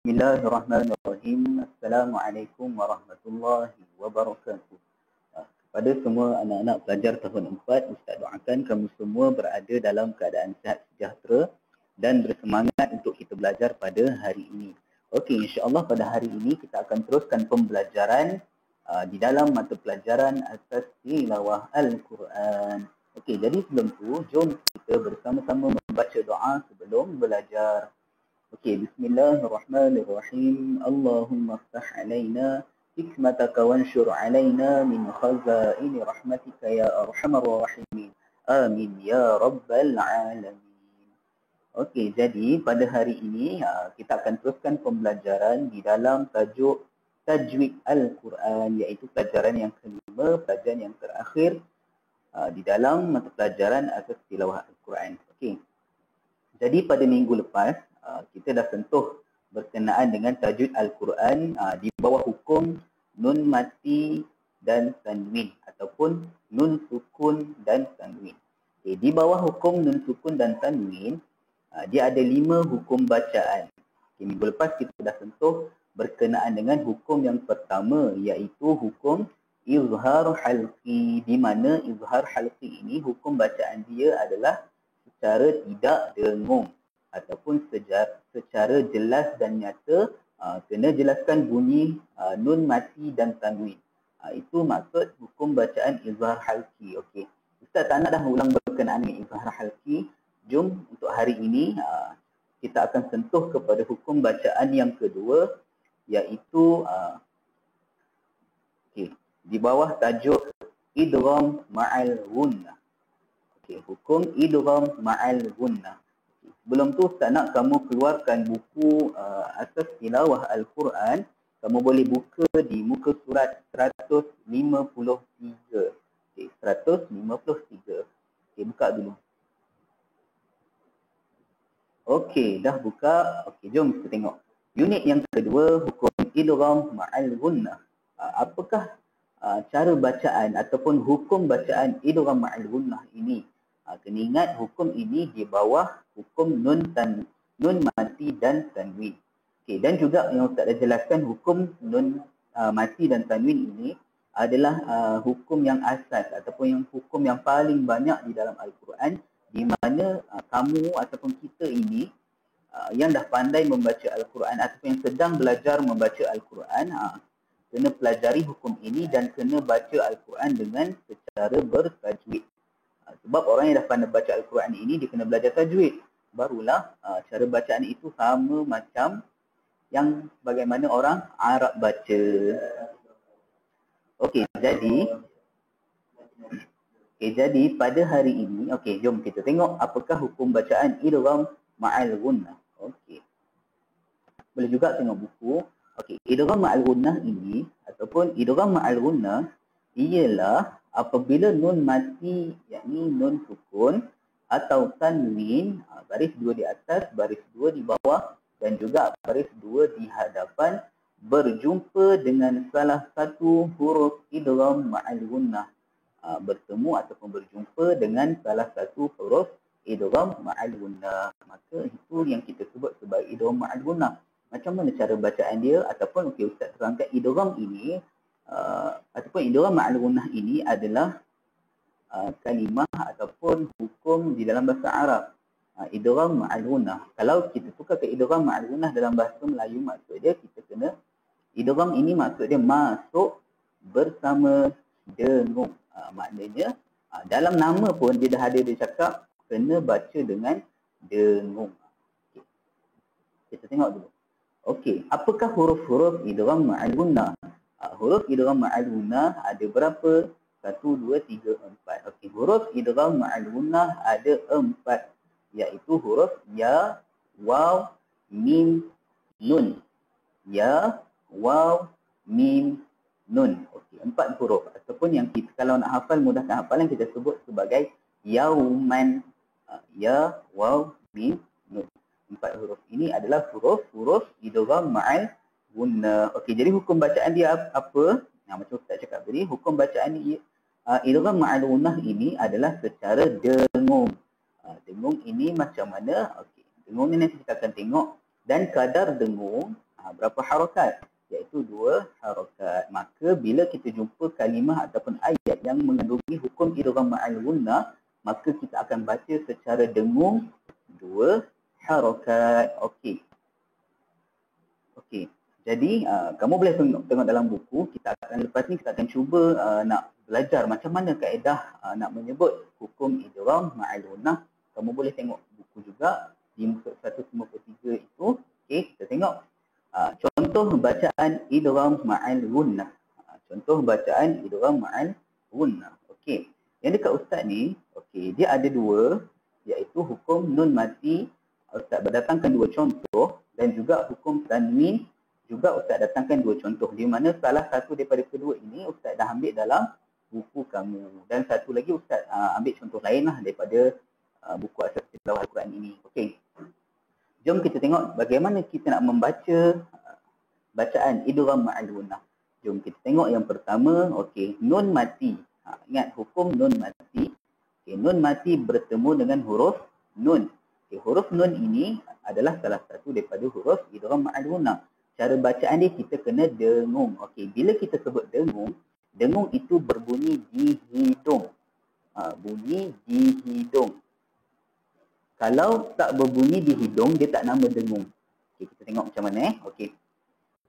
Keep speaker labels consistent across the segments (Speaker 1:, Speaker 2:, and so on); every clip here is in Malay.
Speaker 1: Bismillahirrahmanirrahim. Assalamualaikum warahmatullahi wabarakatuh. Kepada semua anak-anak pelajar tahun 4, Ustaz doakan kamu semua berada dalam keadaan sihat sejahtera dan bersemangat untuk kita belajar pada hari ini. Okey, insya-Allah pada hari ini kita akan teruskan pembelajaran di dalam mata pelajaran asas tilawah Al-Quran. Okey, jadi sebelum tu jom kita bersama-sama membaca doa sebelum belajar. Okey, bismillahirrahmanirrahim. Allahumma ftah alaina hikmataka wanshur alaina min khazaini rahmatika ya arhamar rahimin. Amin ya rabbal alamin. Okey, jadi pada hari ini kita akan teruskan pembelajaran di dalam tajuk Tajwid Al-Quran, iaitu pelajaran yang kelima, pelajaran yang terakhir di dalam mata pelajaran asas tilawah Al-Quran. Okey. Jadi pada minggu lepas kita dah sentuh berkenaan dengan tajwid Al-Quran di bawah hukum nun mati dan tanwin ataupun nun sukun dan tanwin. Okay, di bawah hukum nun sukun dan tanwin, dia ada 5 hukum bacaan. Okay, minggu lepas kita dah sentuh berkenaan dengan hukum yang pertama, iaitu hukum izhar halqi, di mana izhar halqi ini hukum bacaan dia adalah secara tidak dengung ataupun secara jelas dan nyata, kena jelaskan bunyi nun mati dan tanwin. Itu maksud hukum bacaan izhar halqi. Okey. Ustaz tak nak dah ulang berkenaan dengan izhar halqi. Jom untuk hari ini kita akan sentuh kepada hukum bacaan yang kedua, iaitu di bawah tajuk idgham ma'al ghunnah. Okey, hukum idgham ma'al ghunnah. Sebelum tu Ustaz nak kamu keluarkan buku asas tilawah Al-Quran. Kamu boleh buka di muka surat 153. Okey, 153. Okey, buka dulu. Okey, dah buka. Okey, jom kita tengok. Unit yang kedua, hukum idgham ma'al ghunnah. Apakah cara bacaan ataupun hukum bacaan idgham ma'al ghunnah ini? Kena ingat hukum ini di bawah hukum nun mati dan tanwin. Okey, dan juga yang Ustaz dah jelaskan, hukum nun mati dan tanwin ini adalah hukum yang asas ataupun yang hukum yang paling banyak di dalam Al-Quran, di mana kamu ataupun kita ini yang dah pandai membaca Al-Quran ataupun yang sedang belajar membaca Al-Quran, kena pelajari hukum ini dan kena baca Al-Quran dengan secara bertajwid. Sebab orang yang dah pandai baca Al-Quran ini, dia kena belajar tajwid. Barulah cara bacaan itu sama macam yang bagaimana orang Arab baca. Okey, jadi pada hari ini, okey, jom kita tengok apakah hukum bacaan idgham ma'al ghunnah. Okey. Boleh juga tengok buku. Okey, idgham ma'al ghunnah ini ataupun idgham ma'al ghunnah ialah apabila nun mati, yakni nun sukun atau tanwin, baris 2 di atas, baris 2 di bawah dan juga baris 2 di hadapan, berjumpa dengan salah satu huruf idgham ma'al ghunnah. Bertemu ataupun berjumpa dengan salah satu huruf idgham ma'al ghunnah. Maka itu yang kita sebut sebagai idgham ma'al ghunnah. Macam mana cara bacaan dia? Ataupun okey, Ustaz terangkan idgham ini ataupun idgham ma'al ghunnah ini adalah kalimah ataupun hukum di dalam bahasa Arab. Idgham ma'al ghunnah. Kalau kita tukar ke idgham ma'al ghunnah dalam bahasa Melayu, maksud dia kita kena idgham ini maksud dia masuk bersama dengung. Maknanya dalam nama pun dia dah ada, dia cakap kena baca dengan dengung. Okay. Kita tengok dulu. Okey, apakah huruf-huruf idgham ma'al ghunnah? Huruf idgham ma'al ghunnah ada berapa? 1, 2, 3, 4. Okey, huruf idgham ma'al ghunnah ada 4, iaitu huruf ya, waw, mim, nun. Ya, waw, mim, nun. Okey, 4 huruf ataupun yang kita kalau nak hafal, mudahkan hafalan, kita sebut sebagai yauman. Ya, waw, mim, nun. 4 huruf ini adalah huruf idgham ma'al ghunnah. Okey, jadi hukum bacaan dia apa? Macam Ustaz cakap tadi, hukum bacaan idgham ma'al ghunnah ini adalah secara dengung. Dengung ini macam mana? Okey, dengung ni nanti kita akan tengok. Dan kadar dengung Berapa harakat? Iaitu 2 harakat. Maka bila kita jumpa kalimah ataupun ayat yang mengandungi hukum idgham ma'al gunnah, maka kita akan baca secara dengung 2 harakat. Okey. Okey. Jadi kamu boleh tengok dalam buku. Lepas ni kita akan cuba nak belajar macam mana kaedah nak menyebut hukum idgham ma'al gunnah. Kamu boleh tengok buku juga di muka 153 itu. Okey, kita tengok contoh bacaan idgham ma'al gunnah. Contoh bacaan idgham ma'al gunnah. Okey. Yang dekat ustaz ni, okey, dia ada 2, iaitu hukum nun mati. Ustaz berdatangkan 2 contoh, dan juga hukum tanwin juga ustaz datangkan 2 contoh, di mana salah satu daripada kedua ini ustaz dah ambil dalam buku kamu, dan satu lagi ustaz ambil contoh lain lah daripada buku asas tilawah Al-Quran ini. Okey. Jom kita tengok bagaimana kita nak membaca bacaan idgham ma'al gunnah. Jom kita tengok yang pertama. Okey, nun mati. Ingat hukum nun mati. Okey, nun mati bertemu dengan huruf nun. Okey, huruf nun ini adalah salah satu daripada huruf idgham ma'al gunnah. Cara bacaan dia kita kena dengung. Okey, bila kita sebut dengung, dengung itu berbunyi di hidung. Bunyi di hidung. Kalau tak berbunyi di hidung, dia tak nama dengung. Okey, kita tengok macam mana. Okey.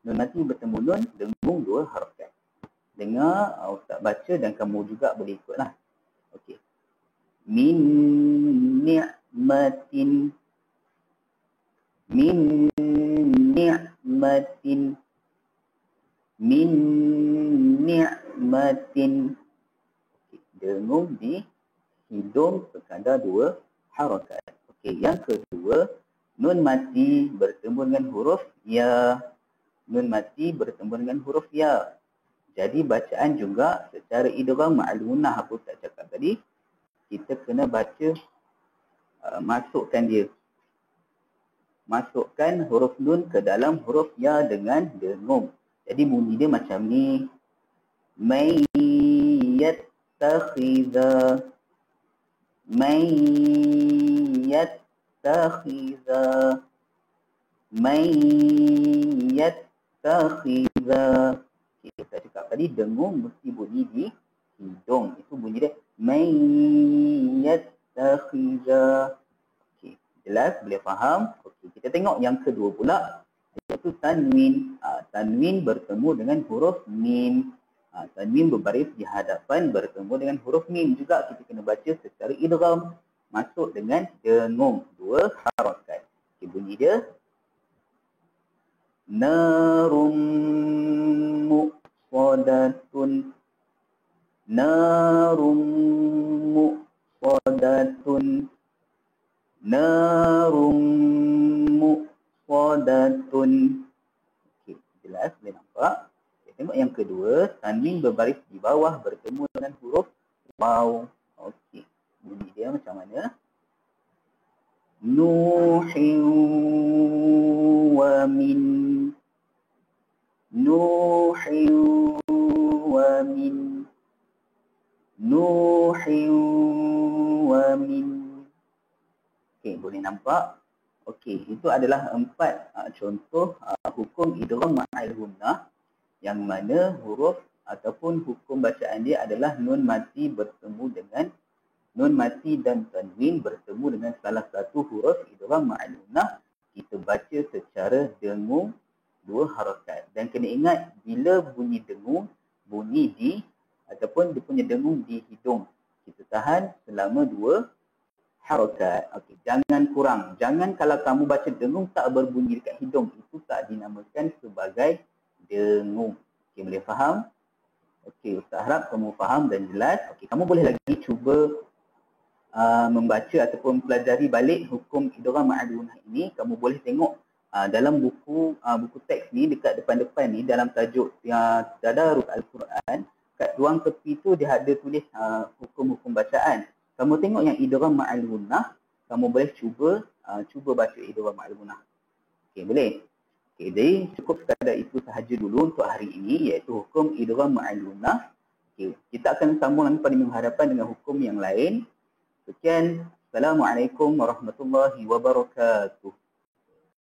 Speaker 1: Nun mati bertemu nun, dengung 2 harakat. Dengar ustaz baca dan kamu juga boleh ikutlah. Okey. Min ni'matin. Min ni'matin. Min ni'matin. Okey, dengung di hidung sekadar 2 harakat. Okey, yang kedua, nun mati bertemu dengan huruf ya. Nun mati bertemu dengan huruf ya. Jadi bacaan juga secara idgham ma'al gunnah, apa Ustaz cakap tadi, kita kena baca masukkan dia. Masukkan huruf nun ke dalam huruf ya dengan dengung. Jadi bunyi dia macam ni. May yattakhidha. May yattakhidha. May yattakhidha. Okay, kita cakap tadi dengung mesti bunyi di hidung. Itu bunyi dia. May yattakhidha. Okay, jelas? Boleh faham? Okay, kita tengok yang kedua pula. Iaitu tanwin. Tanwin bertemu dengan huruf mim. Tanwin berbaris di hadapan bertemu dengan huruf mim. Juga kita kena baca secara idgham. Masuk dengan dengung. 2 harakat. Okay, bunyi dia. Narum muqsadatun. Narum muqsadatun. Narum muqsadatun. Okey, jelas boleh nampak. Okay, tengok yang kedua, tanwin berbaris di bawah bertemu dengan huruf waw. Okey, bunyi dia macam mana? Nuhin wa min. Nuhin wa min. Nuhin wa min. Okey, boleh nampak? Okey, itu adalah 4 contoh hukum idgham ma'al gunnah, yang mana huruf ataupun hukum bacaan dia adalah nun mati bertemu dengan nun mati dan tanwin bertemu dengan salah satu huruf idgham ma'al gunnah. Kita baca secara dengung 2 harakat. Dan kena ingat, bila bunyi dengung, bunyi di ataupun dia punya dengung di hidung. Kita tahan selama 2 harakat. Okey, jangan kurang. Jangan kalau kamu baca dengung tak berbunyi dekat hidung, itu tak dinamakan sebagai dengung. Okey, boleh faham? Okey, Ustaz harap kamu faham dan jelas. Okey, kamu boleh lagi cuba membaca ataupun pelajari balik hukum idgham ma'al gunnah ini. Kamu boleh tengok dalam buku teks ni, dekat depan-depan ni, dalam tajuk Tadarus Al-Quran, kat ruang tepi tu dia ada tulis hukum-hukum bacaan. Kamu tengok yang idgham ma'al gunnah, kamu boleh cuba baca idgham ma'al gunnah. Okey, boleh? Okey, jadi cukup sekadar itu sahaja dulu untuk hari ini, iaitu hukum idgham ma'al gunnah. Okey, kita akan sambung lagi pada minggu hadapan dengan hukum yang lain. Sekian. Assalamualaikum warahmatullahi wabarakatuh.